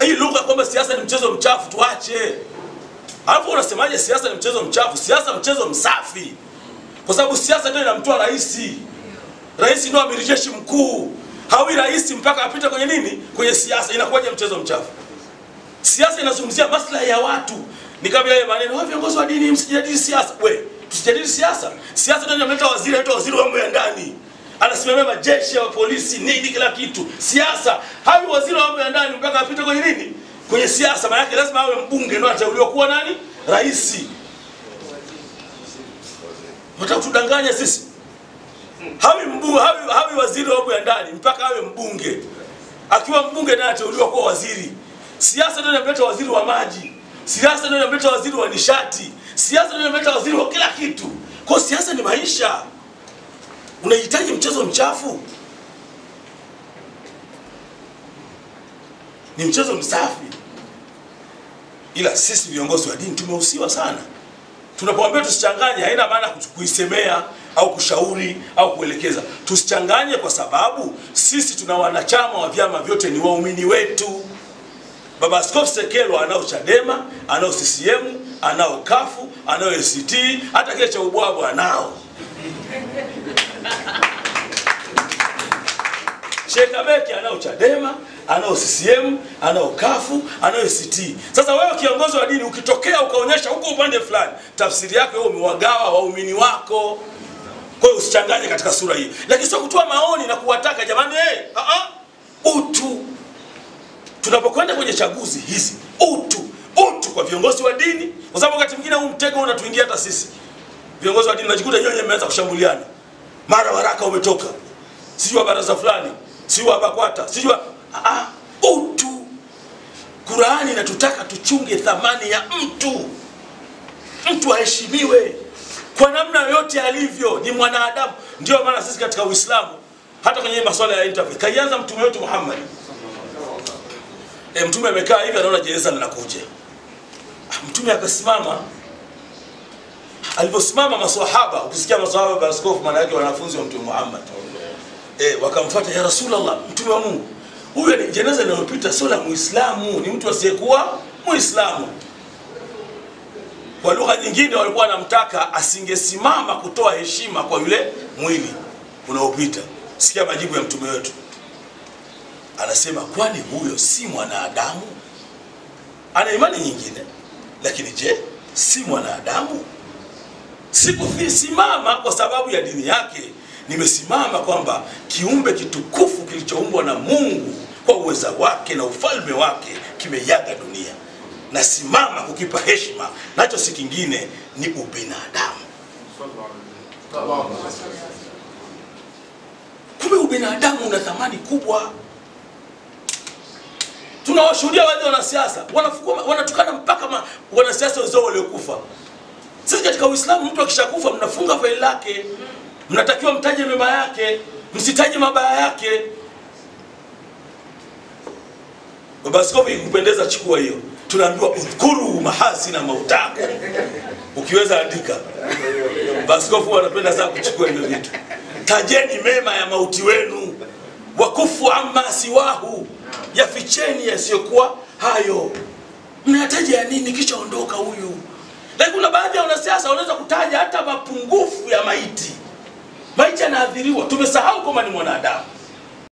Hii lugha kwamba siasa ni mchezo mchafu tuache. Alafu unasemaje siasa ni mchezo mchafu? Siasa mchezo msafi. Kwa sababu siasa ndio inamtoa rais. Rais ndio amiri jeshi mkuu. Hawi rais mpaka apite kwenye nini? Kwenye siasa. Inakuwaje mchezo mchafu? Siasa inazungumzia maslahi ya watu. Ni kama yale maneno, "Wewe viongozi wa dini msijadili siasa." Tusijadili siasa. Siasa ndio inamleta waziri, anaitwa waziri wa mambo ya ndani. Anasimamia majeshi ya polisi, nini kila kitu. Siasa. Hawi waziri wa mambo ya ndani mpaka apite kwenye nini? Kwenye siasa. Maana yake lazima awe mbunge ndio atauliwa kuwa nani? Rais. Wataka tudanganya sisi. Hawi waziri wa mambo ya ndani mpaka awe mbunge. Akiwa mbunge naye atauliwa kuwa waziri. Siasa ndio inamleta waziri wa maji. Siasa ndio inamleta waziri wa nishati. Siasa ndio inamleta waziri wa kila kitu. Kwa siasa ni maisha. Unahitaji mchezo mchafu? Ni mchezo msafi. Ila sisi viongozi wa dini tumehusiwa sana. Tunapoambia tusichanganye haina maana kuisemea au kushauri au kuelekeza. Tusichanganye kwa sababu sisi tuna wanachama wa vyama vyote ni waumini wetu. Baba Askofu Sekelo anao Chadema, anao CCM, anao Kafu, anao ACT, hata kile cha ubwabwa anao. Sheikh Kabeki anao Chadema, anao CCM, anao Kafu, anao ACT. Sasa wewe kiongozi wa dini ukitokea ukaonyesha huko upande fulani, tafsiri yake wewe umewagawa waumini wako. Kwa hiyo usichanganye katika sura hii. Lakini sio kutoa maoni na kuwataka jamani utu. Tunapokwenda kwenye chaguzi hizi, utu kwa viongozi wa dini, kwa sababu wakati mwingine huu mtego unatuingia hata sisi. Viongozi wa dini najikuta nyote mmeanza kushambuliana. Mara waraka umetoka. Sijui baraza fulani, sijui BAKWATA, sijui utu. Qur'ani inatutaka tuchunge thamani ya mtu. Mtu aheshimiwe kwa namna yote alivyo, ni mwanadamu. Ndio maana sisi katika Uislamu hata kwenye masuala ya interview kaianza mtume wetu Muhammad. Mtume amekaa hivi anaona jeneza linakuja. Mtume akasimama. Aliposimama maswahaba, ukisikia maswahaba basi askofu maana yake wanafunzi wa Mtume Muhammad. Wakamfuata, ya Rasulullah, mtume wa Mungu. Huyu ni jeneza linalopita sio la Muislamu, ni mtu asiyekuwa Muislamu. Kwa lugha nyingine walikuwa wanamtaka asingesimama kutoa heshima kwa yule mwili unaopita. Sikia majibu ya mtume wetu. Anasema, kwani huyo si mwanadamu? Ana imani nyingine, lakini je, si mwanadamu? Sikusimama kwa sababu ya dini yake, nimesimama kwamba kiumbe kitukufu kilichoumbwa na Mungu kwa uweza wake na ufalme wake kimeyaga dunia. Nasimama kukipa heshima, nacho si kingine ni ubinadamu. Kumbe ubinadamu una thamani kubwa. Tunawashuhudia wale wanasiasa wanatukana mpaka wanasiasa wenzao waliokufa. Sisi katika Uislamu mtu akishakufa mnafunga faili lake, mnatakiwa mtaje mema yake, msitaje mabaya yake. Baba Askofu ikupendeza chukua hiyo. Tunaambiwa udhkuru mahasina mautako. Ukiweza andika. Baba Askofu anapenda sana kuchukua hiyo vitu. Tajeni mema ya mauti wenu, wakufu amma siwahu, yaficheni yasiyokuwa hayo. Mnataja ya nini kisha ondoka huyu? Lakini kuna baadhi ya wanasiasa wanaweza kutaja hata mapungufu ya maiti. Maiti anaadhiriwa, tumesahau kama ni mwanadamu.